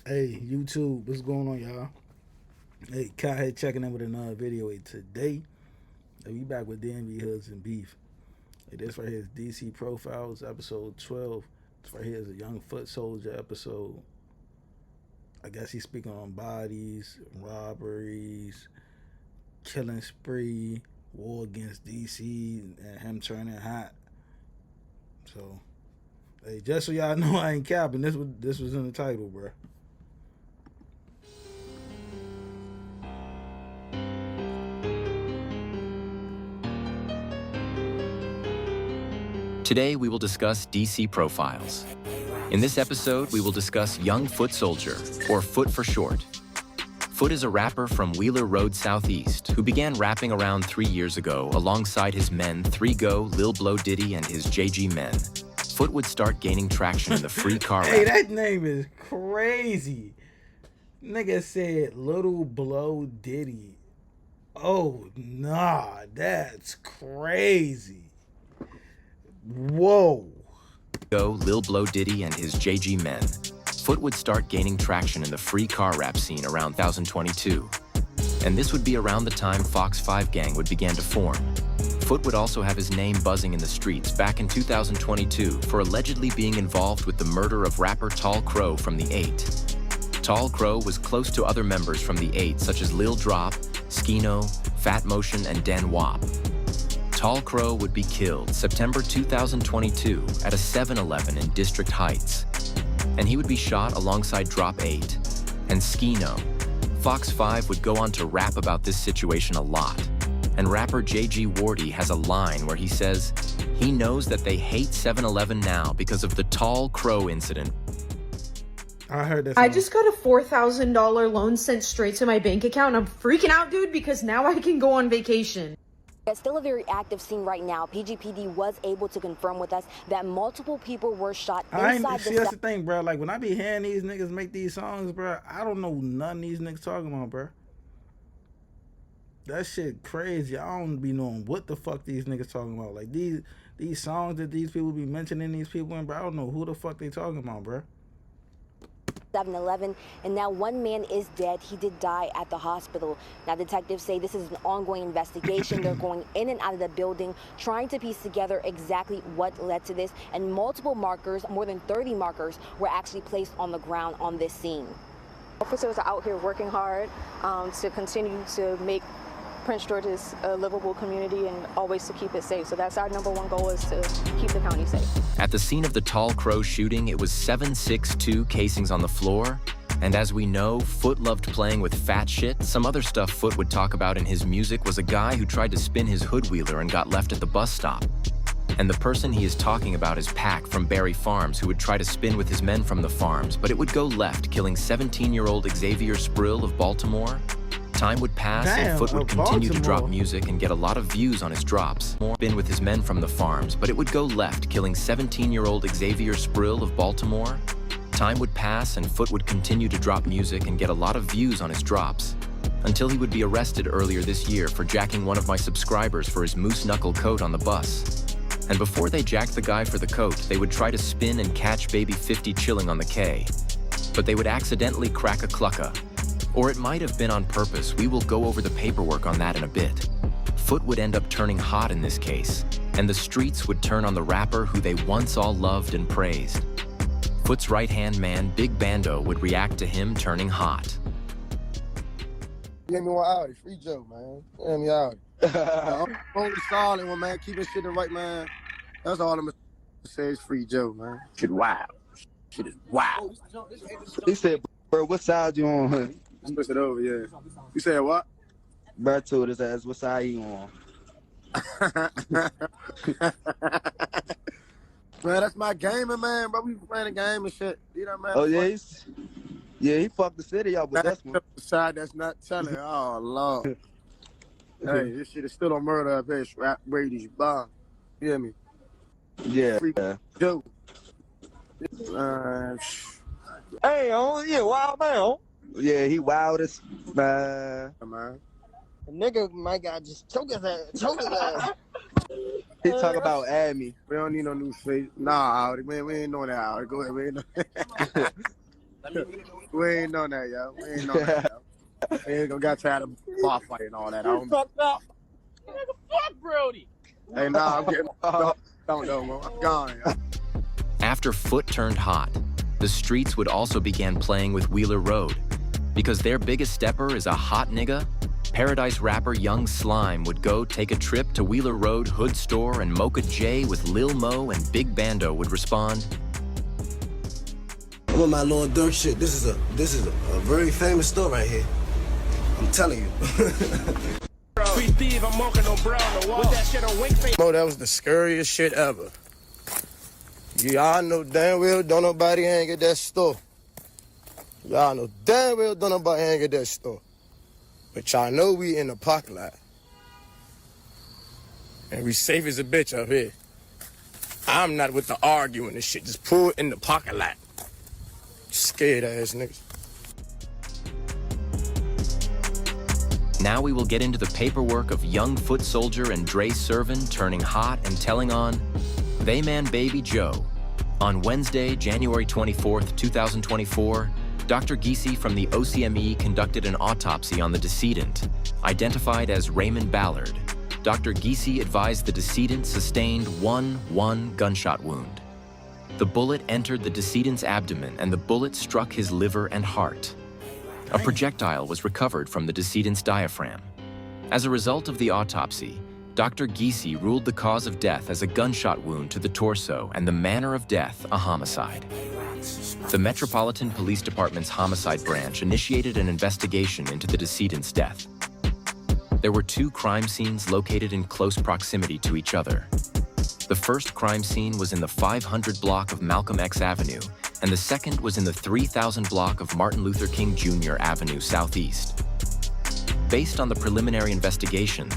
Hey, YouTube, what's going on, y'all? Hey, Kai here checking in with another video. Today, we back with DMV Hoods and Beef. Hey, this right here is DC Profiles, episode 12. This right here is a Young Foot Soldier episode. I guess he's speaking on bodies, robberies, killing spree, war against DC, and him turning hot. So, hey, just so y'all know, I ain't capping. This was in the title, bro. Today, we will discuss DC Profiles. In this episode, we will discuss Young Foot Soldier, or Foot for short. Foot is a rapper from Wheeler Road Southeast who began rapping around 3 years ago alongside his men 3Go, Lil Blow Diddy, and his JG Men. Foot would start gaining traction in the free car Hey, rap. that name is crazy. Nigga said Little Blow Diddy. Oh, nah, that's crazy. Whoa. Go, Lil Blow Diddy, and his JG Men. Foot would start gaining traction in the free car rap scene around 2022. And this would be around the time Fox 5 Gang would begin to form. Foot would also have his name buzzing in the streets back in 2022 for allegedly being involved with the murder of rapper Tall Crow from the 8. Tall Crow was close to other members from the 8 such as Lil Drop, Skino, Fat Motion, and Dan Wop. Tall Crow would be killed September 2022 at a 7-Eleven in District Heights. And he would be shot alongside Drop 8 and Skino. Fox 5 would go on to rap about this situation a lot. And rapper JG Wardy has a line where he says, he knows that they hate 7-Eleven now because of the Tall Crow incident. I heard that. I just got a $4,000 loan sent straight to my bank account. I'm freaking out, dude, because now I can go on vacation. It's still a very active scene right now. PGPD was able to confirm with us that multiple people were shot inside See, that's the thing, bro. Like, when I be hearing these niggas make these songs, bro, I don't know none of these niggas talking about, bro. That shit crazy. I don't be knowing what the fuck these niggas talking about. Like, these songs that these people be mentioning these people in, bro, I don't know who the fuck they talking about, bro. 7-Eleven, and now one man is dead. He did die at the hospital. Now detectives say this is an ongoing investigation. They're going in and out of the building, trying to piece together exactly what led to this, and multiple markers, more than 30 markers, were actually placed on the ground on this scene. Officers are out here working hard to continue to make Prince George's a livable community and always to keep it safe. So that's our #1 goal, is to keep the county safe. At the scene of the Tall Crow shooting, it was 7.62 casings on the floor. And as we know, Foot loved playing with fat shit. Some other stuff Foot would talk about in his music was a guy who tried to spin his hood wheeler and got left at the bus stop. And the person he is talking about is Pac from Barry Farms, who would try to spin with his men from the farms, but it would go left, killing 17-year-old Xavier Sprill of Baltimore. Time would pass and Foot would continue to drop music and get a lot of views on his drops. Spin with his men from the farms, but it would go left, killing 17-year-old Xavier Sprill of Baltimore. Time would pass and Foot would continue to drop music and get a lot of views on his drops, until he would be arrested earlier this year for jacking one of my subscribers for his moose knuckle coat on the bus. And before they jacked the guy for the coat, they would try to spin and catch baby 50 chilling on the K. But they would accidentally crack a clucka. Or it might have been on purpose. We will go over the paperwork on that in a bit. Foot would end up turning hot in this case, and the streets would turn on the rapper who they once all loved and praised. Foot's right-hand man, Big Bando, would react to him turning hot. Give me one out, free Joe, man. Give me out. Only solid one, man. Keeping shit in right, man. That's all I'm gonna say is free Joe, man. Shit wild. Shit is wild. He said, bro, what side you on, honey? Switch it over, yeah. You said what? Bro told his ass, what side he on? Man, that's my gaming, man, bro. We playing a game and shit. You know, man. Oh, yeah, he fucked the city up with that one. Side that's not telling. Oh, Lord. Hey, this shit is still on murder up here. Rap Brady's bomb. You hear me? Yeah. Free Joe. Hey, oh, yeah, wild man. Yeah, he wild as man. A nigga might got just choke his ass. He talk about add me. We don't need no new face. Nah, we ain't know that. Go ahead, we ain't know. We ain't on that, yo. We ain't on that, yo. We ain't gonna get tired of bar fight and all that. I don't. Fucked up. Fuck Brody. Hey, nah, I'm getting. Don't know, man. I'm gone, yo. After Foot turned hot, the streets would also begin playing with Wheeler Road. Because their biggest stepper is a hot nigga, Paradise rapper Young Slime would go take a trip to Wheeler Road Hood Store, and Mocha J with Lil Mo and Big Bando would respond. I'm on my Lil Durk shit. This is a very famous store right here. I'm telling you. Mo, that was the scariest shit ever. Y'all know damn well don't nobody hang at that store. Y'all know damn well don't nobody hang at that store. But y'all know we in the parking lot. And we safe as a bitch up here. I'm not with the arguing and shit. Just pull it in the parking lot. Scared ass niggas. Now we will get into the paperwork of YoungFootSoldier and Dre Servin turning hot and telling on They Man Baby Joe. On Wednesday, January 24th, 2024, Dr. Giese from the OCME conducted an autopsy on the decedent, identified as Raymond Ballard. Dr. Giese advised the decedent sustained one gunshot wound. The bullet entered the decedent's abdomen and the bullet struck his liver and heart. A projectile was recovered from the decedent's diaphragm. As a result of the autopsy, Dr. Giese ruled the cause of death as a gunshot wound to the torso and the manner of death a homicide. The Metropolitan Police Department's homicide branch initiated an investigation into the decedent's death. There were two crime scenes located in close proximity to each other. The first crime scene was in the 500 block of Malcolm X Avenue, and the second was in the 3000 block of Martin Luther King Jr. Avenue Southeast. Based on the preliminary investigation,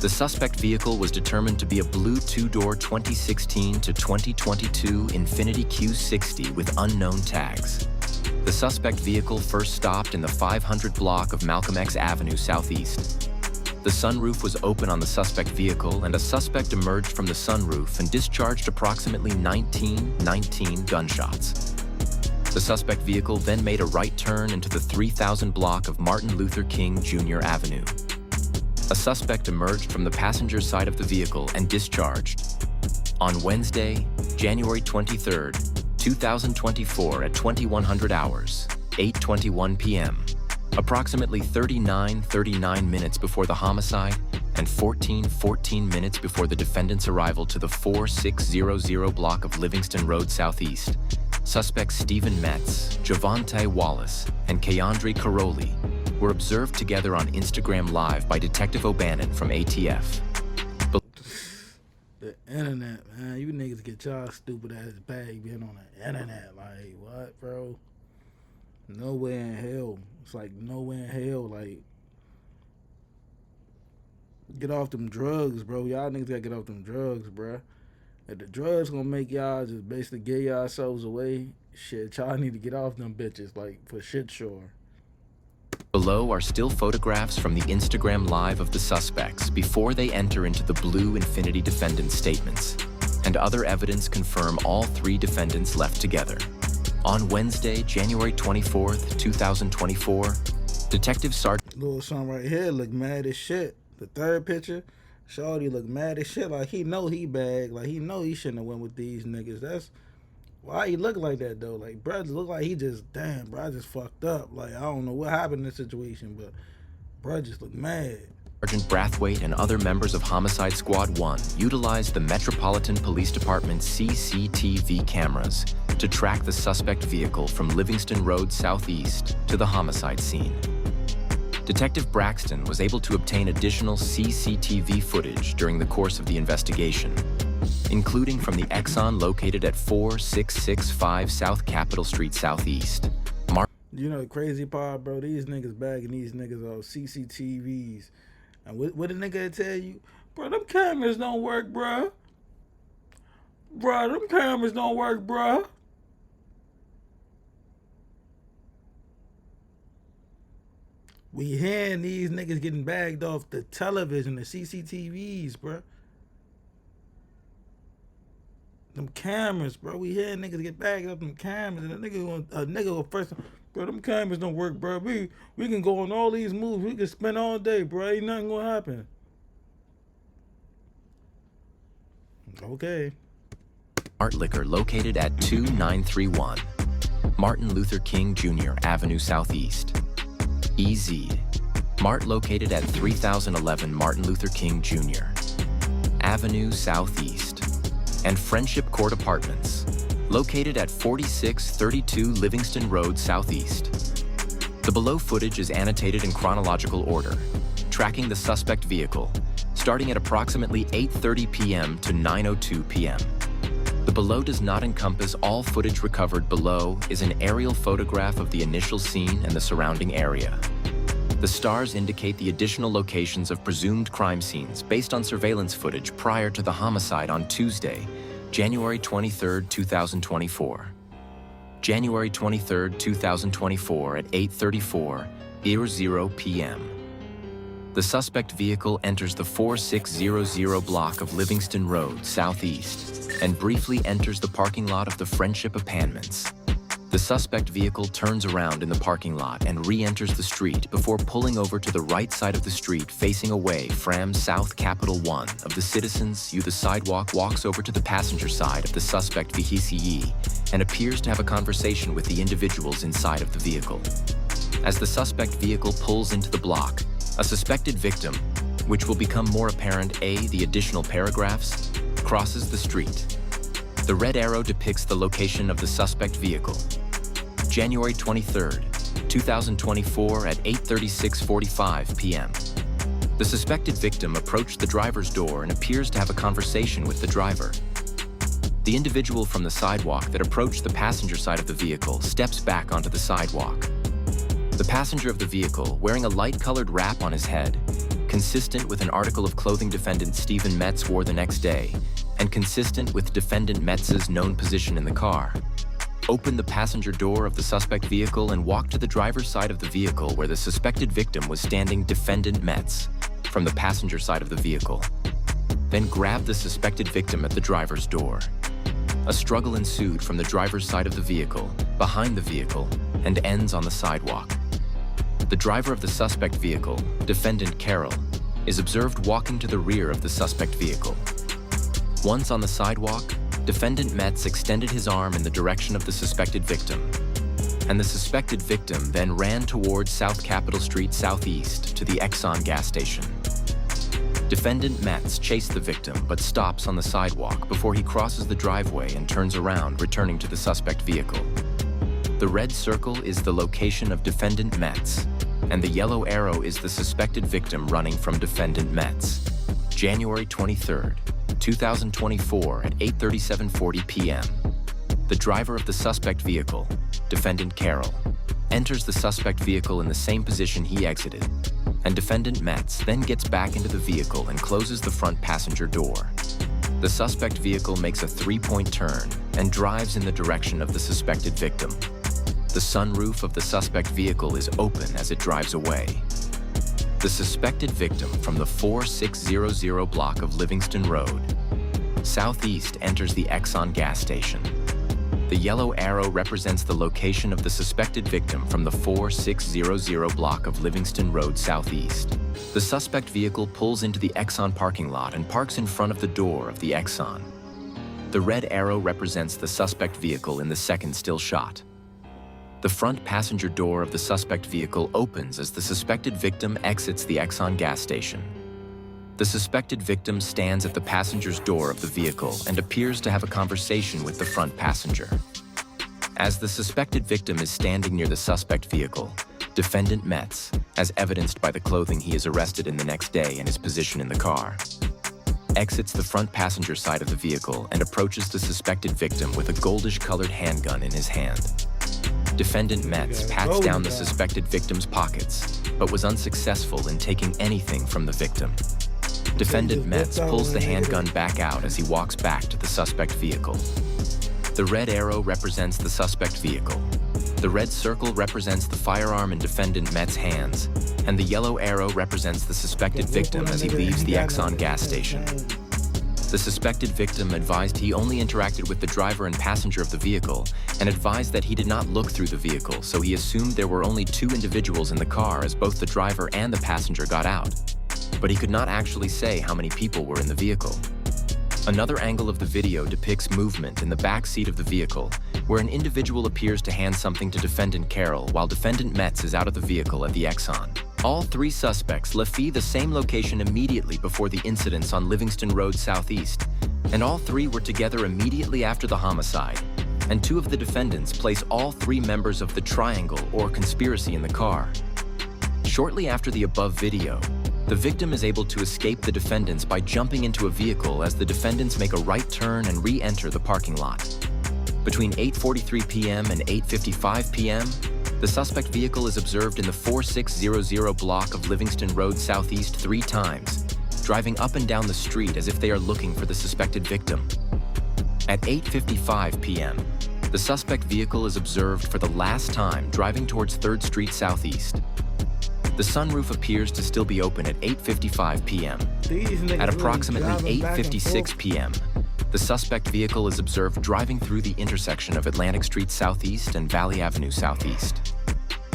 the suspect vehicle was determined to be a blue two-door 2016 to 2022 Infiniti Q60 with unknown tags. The suspect vehicle first stopped in the 500 block of Malcolm X Avenue Southeast. The sunroof was open on the suspect vehicle, and a suspect emerged from the sunroof and discharged approximately 19 gunshots. The suspect vehicle then made a right turn into the 3000 block of Martin Luther King Jr. Avenue. A suspect emerged from the passenger side of the vehicle and discharged. On Wednesday, January 23rd, 2024 at 2100 hours, 8:21 p.m., approximately 39 minutes before the homicide and 14 minutes before the defendant's arrival to the 4600 block of Livingston Road Southeast, suspects Stephen Metz, Javante Wallace, and Keandre Caroli were observed together on Instagram Live by Detective O'Bannon from ATF. The internet, man. You niggas get y'all stupid ass bag being on the internet. Like, what, bro? Nowhere in hell. It's like nowhere in hell. Like, get off them drugs, bro. Y'all niggas gotta get off them drugs, bro. If the drugs gonna make y'all just basically give yourselves away, shit, y'all need to get off them bitches, like, for shit sure. Below are still photographs from the Instagram Live of the suspects before they enter into the blue Infiniti defendant's statements, and other evidence confirm all three defendants left together. On Wednesday, January 24th, 2024, Detective Sergeant... Little son right here look mad as shit. The third picture, Shorty look mad as shit. Like, he know he bagged. Like, he know he shouldn't have went with these niggas. That's... Why he look like that, though? Like, bro, look like he just, damn, bro, I just fucked up. Like, I don't know what happened in this situation, but bro just look mad. Sergeant Brathwaite and other members of Homicide Squad 1 utilized the Metropolitan Police Department's CCTV cameras to track the suspect vehicle from Livingston Road Southeast to the homicide scene. Detective Braxton was able to obtain additional CCTV footage during the course of the investigation, including from the Exxon located at 4665 South Capitol Street Southeast. You know the crazy part, bro? These niggas bagging these niggas off CCTVs. And what the nigga tell you? Bro, them cameras don't work, bro. Bro, them cameras don't work, bro. We hearing these niggas getting bagged off the television, the CCTVs, bro. them cameras, bro. We had niggas get bagged up them cameras, and a nigga will first, bro, them cameras don't work, bro. We can go on all these moves. We can spend all day, bro. Ain't nothing gonna happen. Okay. Mart Liquor located at 2931 Martin Luther King Jr. Avenue Southeast. EZ. Mart located at 3011 Martin Luther King Jr. Avenue Southeast. And Friendship Court Apartments, located at 4632 Livingston Road Southeast. The below footage is annotated in chronological order, tracking the suspect vehicle, starting at approximately 8:30 p.m. to 9:02 p.m. The below does not encompass all footage recovered. Below is an aerial photograph of the initial scene and the surrounding area. The stars indicate the additional locations of presumed crime scenes based on surveillance footage prior to the homicide on Tuesday, January 23, 2024. January 23, 2024 at 8:34 p.m. The suspect vehicle enters the 4600 block of Livingston Road, Southeast, and briefly enters the parking lot of the Friendship Apartments. The suspect vehicle turns around in the parking lot and re-enters the street before pulling over to the right side of the street facing away from South Capitol 1 of the Citizens. The sidewalk walks over to the passenger side of the suspect vehicle and appears to have a conversation with the individuals inside of the vehicle. As the suspect vehicle pulls into the block, a suspected victim, which will become more apparent the additional paragraphs, crosses the street. The red arrow depicts the location of the suspect vehicle. January 23rd, 2024 at 8:36:45 p.m. The suspected victim approached the driver's door and appears to have a conversation with the driver. The individual from the sidewalk that approached the passenger side of the vehicle steps back onto the sidewalk. The passenger of the vehicle, wearing a light-colored wrap on his head, consistent with an article of clothing defendant Stephen Metz wore the next day, and consistent with defendant Metz's known position in the car, opened the passenger door of the suspect vehicle and walked to the driver's side of the vehicle where the suspected victim was standing, defendant Metz, from the passenger side of the vehicle. Then grabbed the suspected victim at the driver's door. A struggle ensued from the driver's side of the vehicle, behind the vehicle, and ends on the sidewalk. The driver of the suspect vehicle, defendant Carroll, is observed walking to the rear of the suspect vehicle. Once on the sidewalk, defendant Metz extended his arm in the direction of the suspected victim, and the suspected victim then ran towards South Capitol Street Southeast to the Exxon gas station. Defendant Metz chased the victim but stops on the sidewalk before he crosses the driveway and turns around, returning to the suspect vehicle. The red circle is the location of defendant Metz, and the yellow arrow is the suspected victim running from defendant Metz. January 23rd, 2024 at 8:37:40 p.m. The driver of the suspect vehicle, defendant Carroll, enters the suspect vehicle in the same position he exited, and defendant Metz then gets back into the vehicle and closes the front passenger door. The suspect vehicle makes a three-point turn and drives in the direction of the suspected victim. The sunroof of the suspect vehicle is open as it drives away. The suspected victim from the 4600 block of Livingston Road, Southeast, enters the Exxon gas station. The yellow arrow represents the location of the suspected victim from the 4600 block of Livingston Road Southeast. The suspect vehicle pulls into the Exxon parking lot and parks in front of the door of the Exxon. The red arrow represents the suspect vehicle in the second still shot. The front passenger door of the suspect vehicle opens as the suspected victim exits the Exxon gas station. The suspected victim stands at the passenger's door of the vehicle and appears to have a conversation with the front passenger. As the suspected victim is standing near the suspect vehicle, defendant Metz, as evidenced by the clothing he is arrested in the next day and his position in the car, exits the front passenger side of the vehicle and approaches the suspected victim with a goldish-colored handgun in his hand. Defendant Metz pats down the suspected victim's pockets, but was unsuccessful in taking anything from the victim. Defendant Metz pulls the handgun back out as he walks back to the suspect vehicle. The red arrow represents the suspect vehicle. The red circle represents the firearm in defendant Metz's hands, and the yellow arrow represents the suspected victim as he leaves the Exxon gas station. The suspected victim advised he only interacted with the driver and passenger of the vehicle and advised that he did not look through the vehicle, so he assumed there were only 2 individuals in the car as both the driver and the passenger got out. But he could not actually say how many people were in the vehicle. Another angle of the video depicts movement in the back seat of the vehicle, where an individual appears to hand something to Defendant Carroll while Defendant Metz is out of the vehicle at the Exxon. All 3 suspects left the same location immediately before the incidents on Livingston Road Southeast, and all 3 were together immediately after the homicide, and 2 of the defendants place all 3 members of the triangle or conspiracy in the car. Shortly after the above video, the victim is able to escape the defendants by jumping into a vehicle as the defendants make a right turn and re-enter the parking lot. Between 8:43 p.m. and 8:55 p.m., the suspect vehicle is observed in the 4600 block of Livingston Road Southeast 3 times, driving up and down the street as if they are looking for the suspected victim. At 8:55 p.m., the suspect vehicle is observed for the last time driving towards 3rd Street Southeast. The sunroof appears to still be open at 8:55 p.m. At approximately 8:56 p.m., the suspect vehicle is observed driving through the intersection of Atlantic Street Southeast and Valley Avenue Southeast.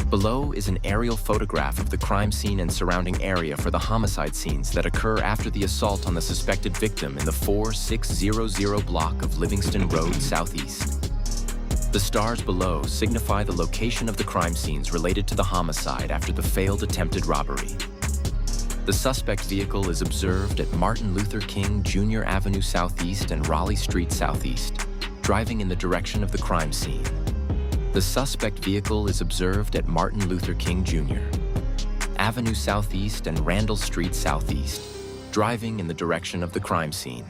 Below is an aerial photograph of the crime scene and surrounding area for the homicide scenes that occur after the assault on the suspected victim in the 4600 block of Livingston Road Southeast. The stars below signify the location of the crime scenes related to the homicide after the failed attempted robbery. The suspect vehicle is observed at Martin Luther King Jr. Avenue Southeast and Raleigh Street Southeast, driving in the direction of the crime scene. The suspect vehicle is observed at Martin Luther King Jr. Avenue Southeast and Randall Street Southeast, driving in the direction of the crime scene.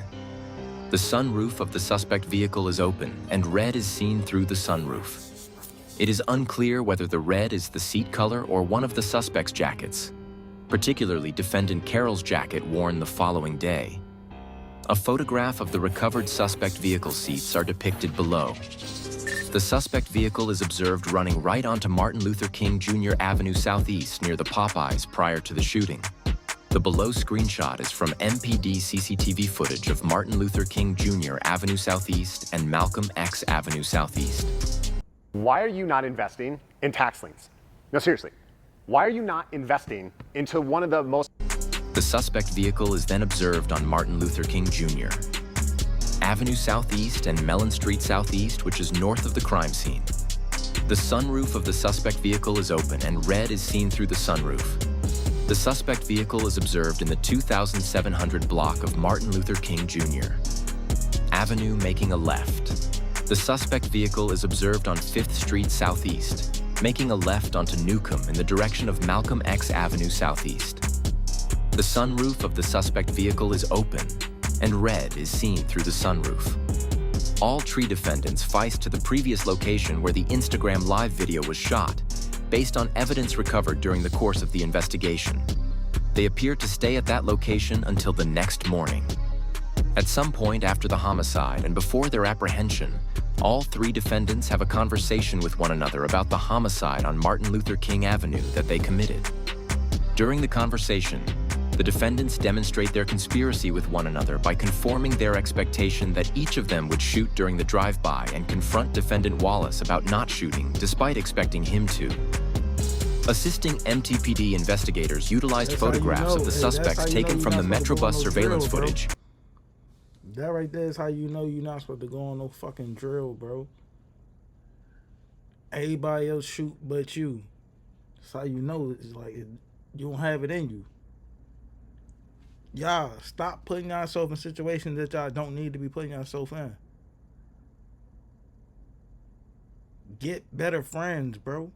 The sunroof of the suspect vehicle is open and red is seen through the sunroof. It is unclear whether the red is the seat color or one of the suspect's jackets, particularly Defendant Carroll's jacket worn the following day. A photograph of the recovered suspect vehicle seats are depicted below. The suspect vehicle is observed running right onto Martin Luther King Jr. Avenue Southeast near the Popeyes prior to the shooting. The below screenshot is from MPD CCTV footage of Martin Luther King Jr. Avenue Southeast and Malcolm X Avenue Southeast. Why are you not investing in tax liens? No, seriously. Why are you not investing into one of the most... The suspect vehicle is then observed on Martin Luther King Jr. Avenue Southeast and Mellon Street Southeast, which is north of the crime scene. The sunroof of the suspect vehicle is open and red is seen through the sunroof. The suspect vehicle is observed in the 2700 block of Martin Luther King Jr. Avenue making a left. The suspect vehicle is observed on 5th Street Southeast, making a left onto Newcomb in the direction of Malcolm X Avenue Southeast. The sunroof of the suspect vehicle is open, and red is seen through the sunroof. All 3 defendants feist to the previous location where the Instagram Live video was shot, based on evidence recovered during the course of the investigation. They appear to stay at that location until the next morning. At some point after the homicide and before their apprehension, all 3 defendants have a conversation with one another about the homicide on Martin Luther King Avenue that they committed. During the conversation, the defendants demonstrate their conspiracy with one another by conforming their expectation that each of them would shoot during the drive-by and confront Defendant Wallace about not shooting, despite expecting him to. Assisting MTPD investigators utilized photographs of the suspects taken from the Metrobus surveillance footage. That right there is how you know you're not supposed to go on no fucking drill, bro. Everybody else shoot but you. That's how you know it's like you don't have it in you. Y'all, stop putting yourself in situations that y'all don't need to be putting yourself in. Get better friends, bro.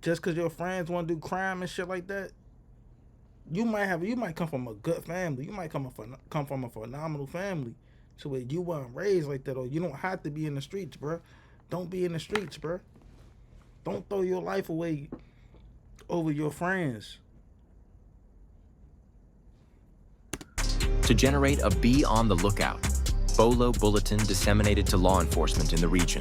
Just because your friends want to do crime and shit like that, you might come from a good family. You might come from a phenomenal family. So you weren't raised like that, or you don't have to be in the streets, bro. Don't be in the streets, bro. Don't throw your life away over your friends. To generate a be on the lookout, BOLO bulletin disseminated to law enforcement in the region.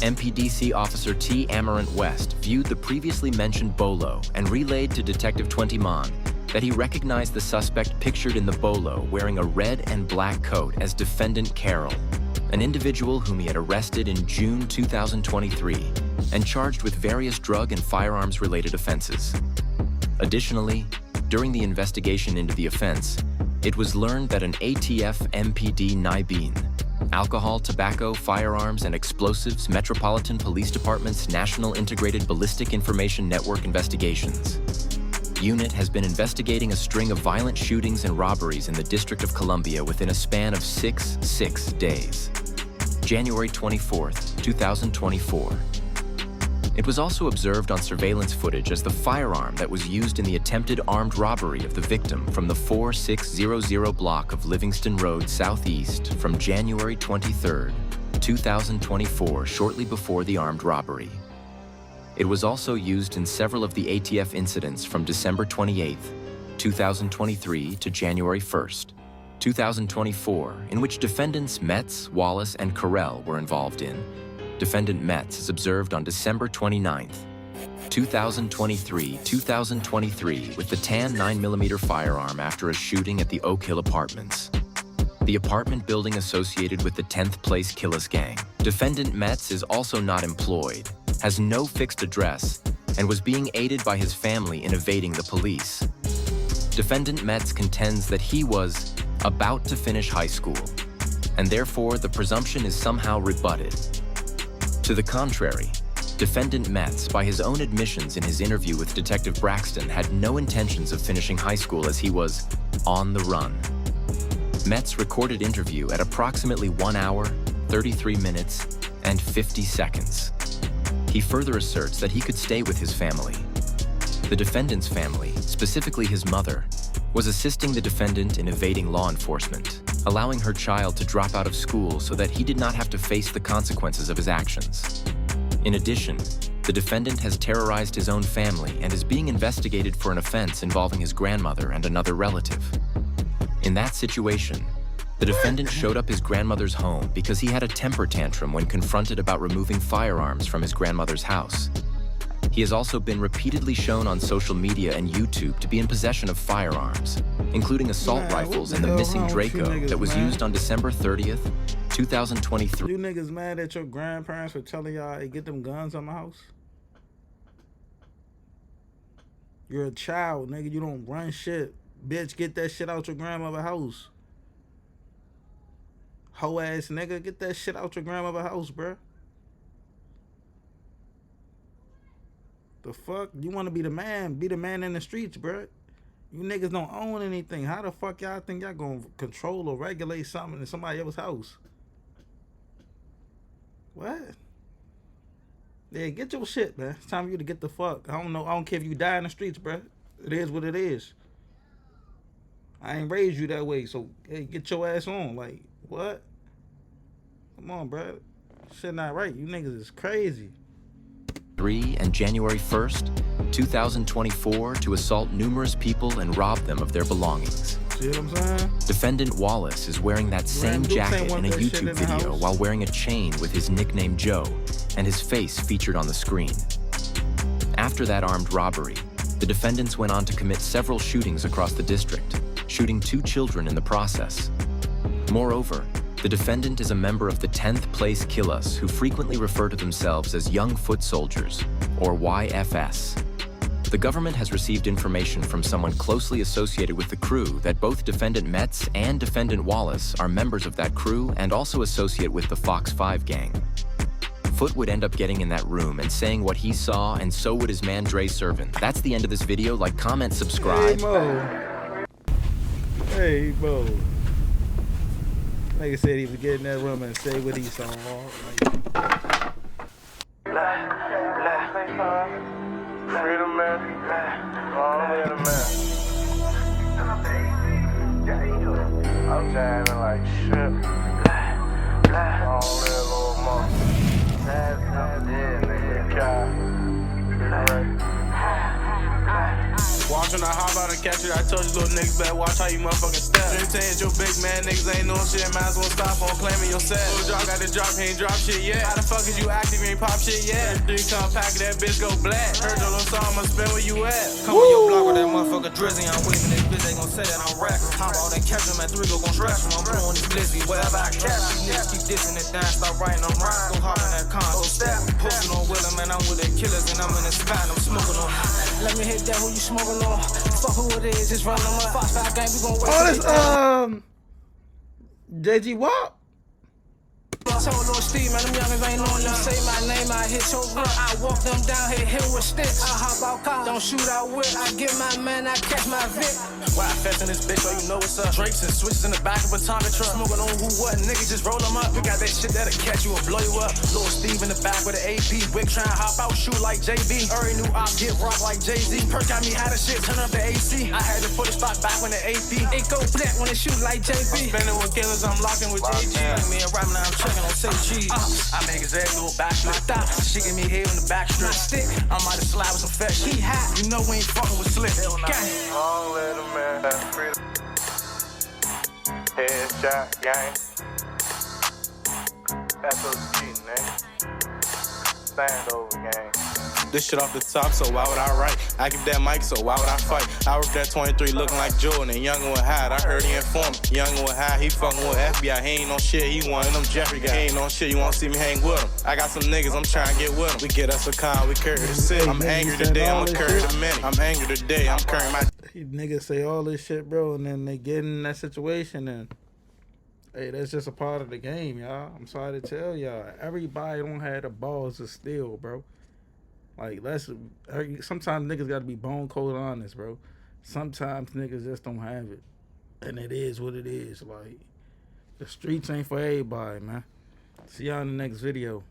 MPDC Officer T. Amarant West viewed the previously mentioned BOLO and relayed to Detective Twenty Man that he recognized the suspect pictured in the bolo wearing a red and black coat as Defendant Carroll, an individual whom he had arrested in June 2023 and charged with various drug and firearms-related offenses. Additionally, during the investigation into the offense, it was learned that an ATF MPD Nibeen, Alcohol, Tobacco, Firearms, and Explosives Metropolitan Police Department's National Integrated Ballistic Information Network Investigations unit has been investigating a string of violent shootings and robberies in the District of Columbia within a span of six days. January 24th, 2024. It was also observed on surveillance footage as the firearm that was used in the attempted armed robbery of the victim from the 4600 block of Livingston Road Southeast from January 23rd, 2024, shortly before the armed robbery. It was also used in several of the ATF incidents from December 28th, 2023 to January 1st, 2024, in which defendants Metz, Wallace, and Carell were involved in. Defendant Metz is observed on December 29th, 2023 with the tan 9mm firearm after a shooting at the Oak Hill Apartments, the apartment building associated with the 10th Place Killis gang. Defendant Metz is also not employed, has no fixed address, and was being aided by his family in evading the police. Defendant Metz contends that he was about to finish high school, and therefore the presumption is somehow rebutted. To the contrary, Defendant Metz, by his own admissions in his interview with Detective Braxton, had no intentions of finishing high school as he was on the run. Metz recorded interview at approximately 1 hour, 33 minutes, and 50 seconds. He further asserts that he could stay with his family. The defendant's family, specifically his mother, was assisting the defendant in evading law enforcement, allowing her child to drop out of school so that he did not have to face the consequences of his actions. In addition, the defendant has terrorized his own family and is being investigated for an offense involving his grandmother and another relative. In that situation, the defendant showed up his grandmother's home because he had a temper tantrum when confronted about removing firearms from his grandmother's house. He has also been repeatedly shown on social media and YouTube to be in possession of firearms, including assault rifles and the missing Draco that was used on December 30th, 2023. You niggas mad at your grandparents for telling y'all, hey, get them guns on my house? You're a child, nigga. You don't run shit. Bitch, get that shit out your grandmother's house. Hoe ass nigga, get that shit out your grandmother's house, bruh. The fuck? You want to be the man? Be the man in the streets, bruh. You niggas don't own anything. How the fuck y'all think y'all gonna control or regulate something in somebody else's house? What? Yeah, get your shit, man. It's time for you to get the fuck. I don't know. I don't care if you die in the streets, bruh. It is what it is. I ain't raised you that way, so hey, get your ass on. Like, what? Come on, bruh. Shit not right. You niggas is crazy. And January 1st, 2024 to assault numerous people and rob them of their belongings. See what I'm saying? Defendant Wallace is wearing that same jacket in a YouTube video while wearing a chain with his nickname Joe and his face featured on the screen. After that armed robbery, the defendants went on to commit several shootings across the district, shooting 2 children in the process. Moreover, the defendant is a member of the 10th Place Killis, who frequently refer to themselves as YoungFootSoldiers, or YFS. The government has received information from someone closely associated with the crew that both Defendant Metz and Defendant Wallace are members of that crew and also associate with the Fox 5 gang. Foot would end up getting in that room and saying what he saw, and so would his man Dre's servant. That's the end of this video. Like, comment, subscribe. Hey, Mo. Hey, Mo. Nigga said he would get in that room and say what he saw. Freedom man, I'm jamming like shit. All that little mom. Yeah, nigga, Watch when I hop out and catch it. I told you little niggas better watch how you motherfucking step. Dream change your big man, niggas ain't doing shit. Might as well stop on claiming your set. Little drop got the drop, he ain't drop shit yet. How the fuck is you active, you ain't pop shit yet? 3 come pack, that bitch go black. Heard your little song, I'ma spin where you at. Come on your block with that motherfucker drizzy. I'm waving this bitch, they gon' say that I'm rapping. Hop out and catch him at 3, gon' stretch him. I'm blowing this blizzy, wherever I catch these niggas keep dissing it down. Start writing them rhymes, go hop in that con, go step. Posting on Willem, man, I'm with the killers and I'm in the spine, I'm smoking on. Let me hit that who you smoking on. Fuck who it is, just run them up. Fox 5 gang, we gon' wait. Oh, this JG Wop. I told Lord Steve, man, them youngers ain't knowing them. Say my name, I hit your grip. I walk them down, hit him with sticks. I hop out car, don't shoot out whip. I get my man, I catch my Vic. Why I fess in this bitch, so you know what's up. Drakes and switches in the back of a Tonka truck. Smoking on who what, niggas just roll them up. We got that shit that'll catch you and blow you up. Lord Steve in the back with the AP. Wick trying to hop out, shoot like JB. Already knew I'd get rocked like Jay-Z. Perk got me how the shit, turn up the AC. I had to put a spot back when the AP. It go black when it shoot like JB. I'm spending with killers, I'm locking with JG. Me and Rap now, I'm checking on say cheese. I make his head do a backflip. She give me head on the back strip. Stick. I might have slide with some fat shit. He hot. You know we ain't fucking with slick. Long little man, headshot gang. That's what's cheating, man. Stand over gang. This shit off the top, so why would I write? I give that mic, so why would I fight? I worked at 23 looking like Jordan, and Youngin with hide. I heard he informed me. Youngin with hide, he fucking with FBI. He ain't on shit, he one of them Jeffrey guys. He ain't on shit, you won't see me hang with him. I got some niggas, I'm trying to get with them. We get us a car, we carry the city. I'm angry today, I'ma carry the many. I'm angry today, I'm carrying my... Niggas say all this shit, bro, and then they get in that situation, and hey, that's just a part of the game, y'all. I'm sorry to tell y'all. Everybody don't have the balls to steal, bro. Like, sometimes niggas gotta be bone cold honest, bro. Sometimes niggas just don't have it. And it is what it is. Like, the streets ain't for everybody, man. See y'all in the next video.